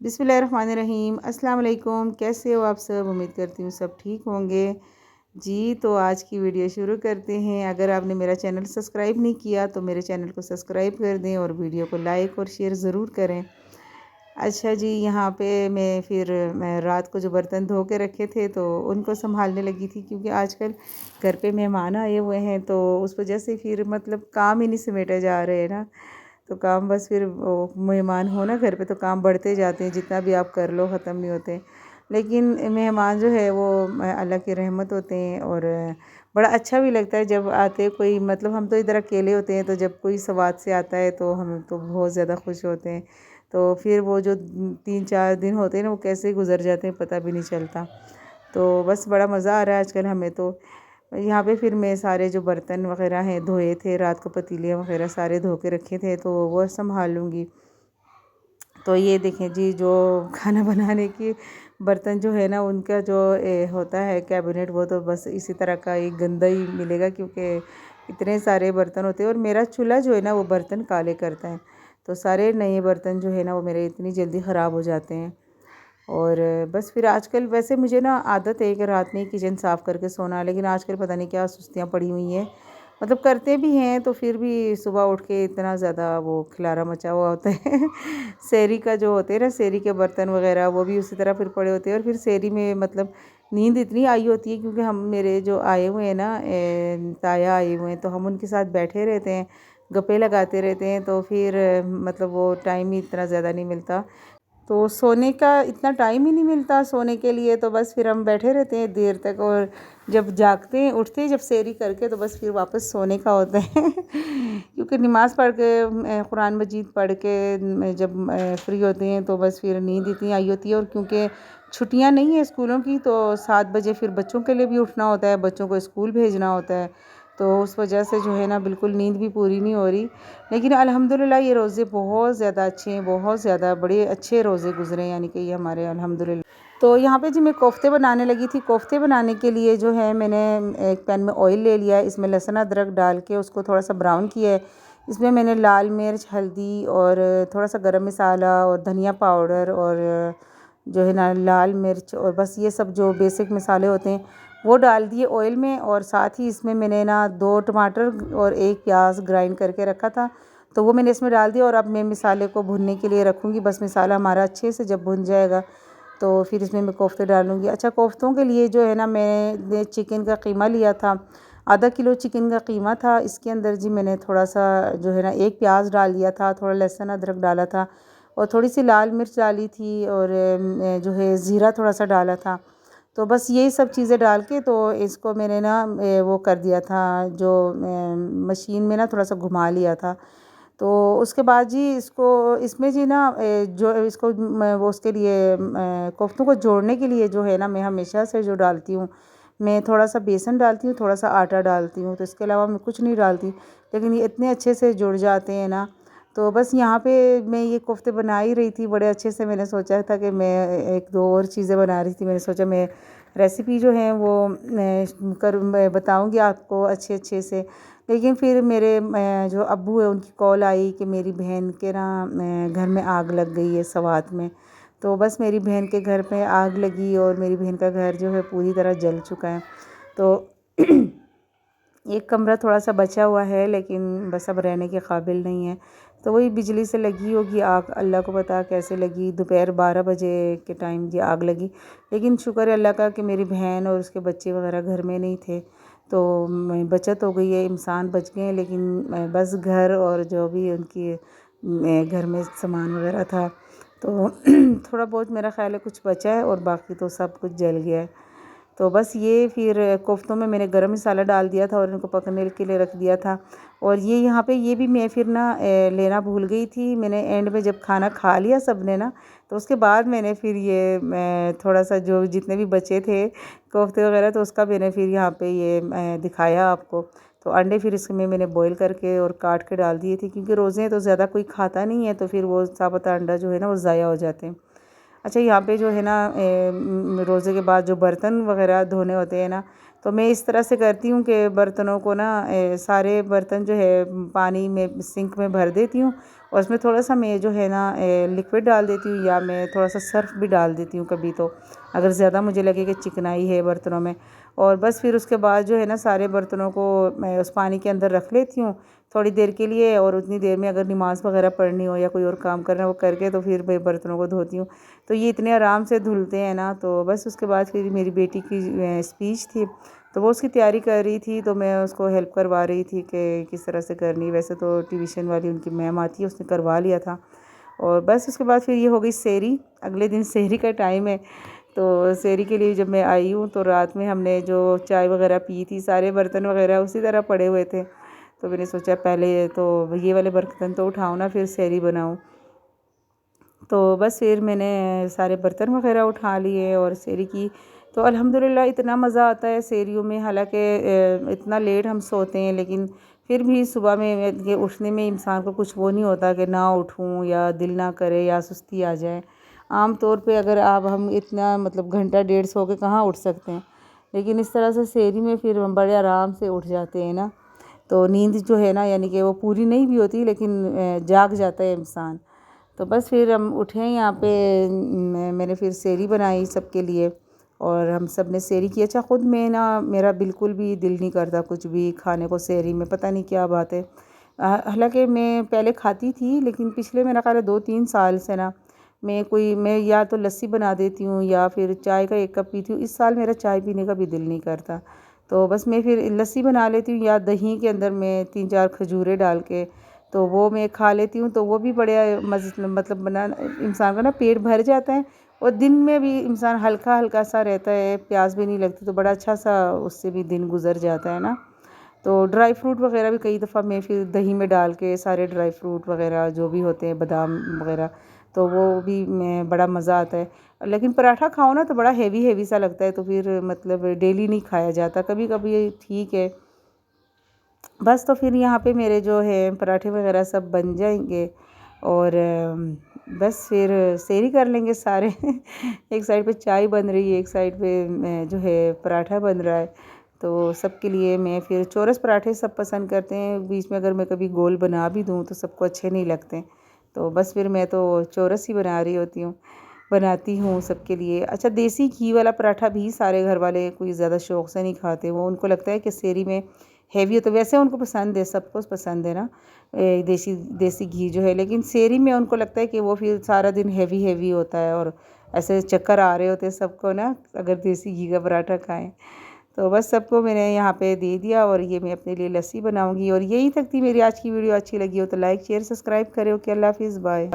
बिस्मिल्लाहिर्रहमानिर्रहीम। अस्सलाम वालेकुम। कैसे हो आप सब? उम्मीद करती हूँ सब ठीक होंगे जी। तो आज की वीडियो शुरू करते हैं। अगर आपने मेरा चैनल सब्सक्राइब नहीं किया तो मेरे चैनल को सब्सक्राइब कर दें और वीडियो को लाइक और शेयर ज़रूर करें। अच्छा जी, यहाँ पे मैं रात को जो बर्तन धो के रखे थे तो उनको संभालने लगी थी, क्योंकि आजकल घर पे मेहमान आए हुए हैं तो उस वजह से फिर मतलब काम ही नहीं समेटे जा रहे हैं ना। तो काम बस फिर वो मेहमान हो ना घर पे तो काम बढ़ते जाते हैं, जितना भी आप कर लो ख़त्म नहीं होते। लेकिन मेहमान जो है वो अल्लाह की रहमत होते हैं, और बड़ा अच्छा भी लगता है जब आते कोई। मतलब हम तो इधर अकेले होते हैं, तो जब कोई सवात से आता है तो हम तो बहुत ज़्यादा खुश होते हैं। तो फिर वो जो 3-4 दिन होते हैं ना, वो कैसे गुजर जाते हैं पता भी नहीं चलता। तो बस बड़ा मज़ा आ रहा है आजकल हमें। तो यहाँ पे फिर मैं सारे जो बर्तन वगैरह हैं धोए थे रात को, पतीले वगैरह सारे धो के रखे थे, तो वो संभाल लूँगी। तो ये देखें जी, जो खाना बनाने की बर्तन जो है ना, उनका जो होता है कैबिनेट, वो तो बस इसी तरह का एक गंदा ही मिलेगा, क्योंकि इतने सारे बर्तन होते हैं। और मेरा चूल्हा जो है ना वो बर्तन काले करता है, तो सारे नए बर्तन जो है ना वो मेरे इतनी जल्दी ख़राब हो जाते हैं। और बस फिर आजकल वैसे मुझे ना आदत है कि रात में ही किचन साफ़ करके सोना, लेकिन आजकल पता नहीं क्या सुस्तियाँ पड़ी हुई हैं। मतलब करते भी हैं तो फिर भी सुबह उठ के इतना ज़्यादा वो खिलारा मचा हुआ होता है। सेहरी का जो होते हैं ना, सेहरी के बर्तन वगैरह वो भी उसी तरह फिर पड़े होते हैं। और फिर सेहरी में मतलब नींद इतनी आई होती है, क्योंकि हम मेरे जो आए हुए हैं ना, ताया आए हुए हैं, तो हम उनके साथ बैठे रहते हैं, गप्पे लगाते रहते हैं। तो फिर मतलब वो टाइम ही इतना ज़्यादा नहीं मिलता, तो सोने का इतना टाइम ही नहीं मिलता सोने के लिए। तो बस फिर हम बैठे रहते हैं देर तक, और जब जागते हैं उठते हैं जब सेहरी करके, तो बस फिर वापस सोने का होता है। क्योंकि नमाज़ पढ़ के कुरान मजीद पढ़ के जब फ्री होते हैं तो बस फिर नींद इतनी आई होती है। और क्योंकि छुट्टियां नहीं है स्कूलों की, तो 7 बजे फिर बच्चों के लिए भी उठना होता है, बच्चों को स्कूल भेजना होता है। तो उस वजह से जो है ना बिल्कुल नींद भी पूरी नहीं हो रही। लेकिन अल्हम्दुलिल्लाह ये रोज़े बहुत ज़्यादा अच्छे हैं, बहुत ज़्यादा बड़े अच्छे रोज़े गुज़रे, यानी कि ये हमारे अल्हम्दुलिल्लाह। तो यहाँ पे जी मैं कोफ्ते बनाने लगी थी। कोफ्ते बनाने के लिए जो है मैंने एक पैन में ऑयल ले लिया है, इसमें लहसुन अदरक डाल के उसको थोड़ा सा ब्राउन किया है। इसमें मैंने लाल मिर्च, हल्दी और थोड़ा सा गरम मसाला और धनिया पाउडर और जो है ना लाल मिर्च, और बस ये सब जो बेसिक मसाले होते हैं वो डाल दिए ऑयल में। और साथ ही इसमें मैंने ना 2 टमाटर और 1 प्याज ग्राइंड करके रखा था, तो वो मैंने इसमें डाल दिया। और अब मैं मसाले को भुनने के लिए रखूँगी। बस मसाला हमारा अच्छे से जब भुन जाएगा तो फिर इसमें मैं कोफ्ते डालूँगी। अच्छा, कोफ्तों के लिए जो है ना मैंने चिकन का कीमा लिया था, आधा किलो चिकन का कीमा था। इसके अंदर जी मैंने थोड़ा सा जो है ना 1 प्याज डाल दिया था, थोड़ा लहसुन अदरक डाला था, और थोड़ी सी लाल मिर्च डाली थी, और जो है ज़ीरा थोड़ा सा डाला था। तो बस यही सब चीज़ें डाल के तो इसको मैंने ना वो कर दिया था, जो मशीन में ना थोड़ा सा घुमा लिया था। तो उसके बाद जी इसको इसमें जी ना जो इसको वो उसके लिए कोफ्तों को जोड़ने के लिए जो है ना, मैं हमेशा से जो डालती हूँ, मैं थोड़ा सा बेसन डालती हूँ, थोड़ा सा आटा डालती हूँ, तो इसके अलावा मैं कुछ नहीं डालती। लेकिन ये इतने अच्छे से जुड़ जाते हैं ना। तो बस यहाँ पे मैं ये कोफ्ते बना ही रही थी बड़े अच्छे से। मैंने सोचा था कि मैं 1-2 और चीज़ें बना रही थी। मैंने सोचा मैं रेसिपी जो है वो मैं बताऊँगी आपको अच्छे अच्छे से। लेकिन फिर मेरे जो अब्बू है उनकी कॉल आई कि मेरी बहन के ना घर में आग लग गई है सवात में। तो बस मेरी बहन के घर पे आग लगी, और मेरी बहन का घर जो है पूरी तरह जल चुका है। तो एक कमरा थोड़ा सा बचा हुआ है, लेकिन बस अब रहने के काबिल नहीं है। तो वही बिजली से लगी होगी आग, अल्लाह को पता कैसे लगी। दोपहर 12 बजे के टाइम ये आग लगी। लेकिन शुक्र है अल्लाह का कि मेरी बहन और उसके बच्चे वगैरह घर में नहीं थे, तो बचत हो गई है, इंसान बच गए हैं। लेकिन बस घर और जो भी उनकी घर में सामान वगैरह था, तो थोड़ा बहुत मेरा ख़्याल है कुछ बचा है, और बाकी तो सब कुछ जल गया है। तो बस ये फिर कोफ्तों में मैंने गरम मसाला डाल दिया था और इनको पकने के लिए रख दिया था। और ये यहाँ पे ये भी मैं फिर ना लेना भूल गई थी। मैंने एंड में जब खाना खा लिया सब ने ना, तो उसके बाद मैंने फिर ये थोड़ा सा जो जितने भी बचे थे कोफ्ते वगैरह, तो उसका मैंने फिर यहाँ पे ये दिखाया आपको। तो अंडे फिर इसमें मैंने बॉईल करके और काट के डाल दिए थे, क्योंकि रोज़े हैं तो ज़्यादा कोई खाता नहीं है, तो फिर वो साबुत अंडा जो है ना वो ज़ाया हो जाते हैं। अच्छा, यहाँ पे जो है ना रोज़े के बाद जो बर्तन वगैरह धोने होते हैं ना, तो मैं इस तरह से करती हूँ कि बर्तनों को ना सारे बर्तन जो है पानी में सिंक में भर देती हूँ और उसमें थोड़ा सा मैं जो है ना लिक्विड डाल देती हूँ या मैं थोड़ा सा सर्फ भी डाल देती हूँ कभी, तो अगर ज़्यादा मुझे लगे कि चिकनाई है बर्तनों में। और बस फिर उसके बाद जो है ना सारे बर्तनों को मैं उस पानी के अंदर रख लेती हूँ थोड़ी देर के लिए, और उतनी देर में अगर नमाज़ वगैरह पढ़नी हो या कोई और काम करना है वो करके तो फिर मैं बर्तनों को धोती हूँ। तो ये इतने आराम से धुलते हैं ना। तो बस उसके बाद फिर मेरी बेटी की स्पीच थी, तो वो उसकी तैयारी कर रही थी, तो मैं उसको हेल्प करवा रही थी कि किस तरह से करनी है। वैसे तो ट्यूशन वाली उनकी मैम आती है, उसने करवा लिया था। और बस उसके बाद फिर ये हो गई सेहरी। अगले दिन सेहरी का टाइम है, तो सेहरी के लिए जब मैं आई हूँ तो रात में हमने जो चाय वगैरह पी थी सारे बर्तन वगैरह उसी तरह पड़े हुए थे। तो मैंने सोचा पहले तो ये वाले बर्तन तो उठाऊँ ना, फिर सेहरी बनाऊँ। तो बस फिर मैंने सारे बर्तन वगैरह उठा लिए और सेहरी की। तो अल्हम्दुलिल्लाह इतना मज़ा आता है सेहरियों में। हालांकि इतना लेट हम सोते हैं, लेकिन फिर भी सुबह में ये उठने में इंसान को कुछ वो नहीं होता कि ना उठूं या दिल ना करे या सुस्ती आ जाए। आम तौर पे अगर आप हम इतना मतलब घंटा डेढ़ सो के कहाँ उठ सकते हैं, लेकिन इस तरह से सेहरी में फिर हम बड़े आराम से उठ जाते हैं ना। तो नींद जो है ना यानी कि वो पूरी नहीं भी होती, लेकिन जाग जाता है इंसान। तो बस फिर हम उठे यहाँ पे, मैंने फिर सेहरी बनाई सबके लिए और हम सब ने सेहरी की। अच्छा ख़ुद में ना मेरा बिल्कुल भी दिल नहीं करता कुछ भी खाने को सेहरी में, पता नहीं क्या बात है। हालांकि मैं पहले खाती थी, लेकिन पिछले मेरा ख्याल है 2-3 साल से ना मैं या तो लस्सी बना देती हूँ या फिर चाय का 1 कप पीती हूँ। इस साल मेरा चाय पीने का भी दिल नहीं करता, तो बस मैं फिर लस्सी बना लेती हूँ या दही के अंदर मैं 3-4 खजूरें डाल के तो वो मैं खा लेती हूँ। तो वो भी बड़े मतलब बना इंसान का ना पेट भर जाता है और दिन में भी इंसान हल्का हल्का सा रहता है, प्यास भी नहीं लगती, तो बड़ा अच्छा सा उससे भी दिन गुजर जाता है ना। तो ड्राई फ्रूट वगैरह भी कई दफ़ा मैं फिर दही में डाल के सारे ड्राई फ्रूट वगैरह जो भी होते हैं बादाम वगैरह, तो वो भी मैं बड़ा मज़ा आता है। लेकिन पराठा खाओ ना तो बड़ा हेवी हेवी सा लगता है, तो फिर मतलब डेली नहीं खाया जाता, कभी कभी ठीक है। बस तो फिर यहाँ पे मेरे जो है पराठे वगैरह सब बन जाएंगे और बस फिर सेहरी कर लेंगे सारे। एक साइड पे चाय बन रही है, एक साइड पे जो है पराठा बन रहा है। तो सबके लिए मैं फिर चौरस पराठे सब पसंद करते हैं, बीच में अगर मैं कभी गोल बना भी दूँ तो सबको अच्छे नहीं लगते। तो बस फिर मैं तो चौरस ही बना रही होती हूँ, बनाती हूँ सबके लिए। अच्छा देसी घी वाला पराठा भी सारे घर वाले कोई ज़्यादा शौक़ से नहीं खाते, वो उनको लगता है कि सेहरी में हैवी हो, तो वैसे उनको पसंद है, सबको पसंद है ना देसी देसी घी जो है, लेकिन सेहरी में उनको लगता है कि वो फिर सारा दिन हैवी हैवी होता है और ऐसे चक्कर आ रहे होते हैं सबको ना अगर देसी घी का पराठा खाएं। तो बस सबको मैंने यहाँ पे दे दिया और ये मैं अपने लिए लस्सी बनाऊंगी। और यही तक थी मेरी आज की वीडियो। अच्छी लगी हो तो लाइक शेयर सब्सक्राइब करें। ओके, अल्लाह हाफिज़, बाय।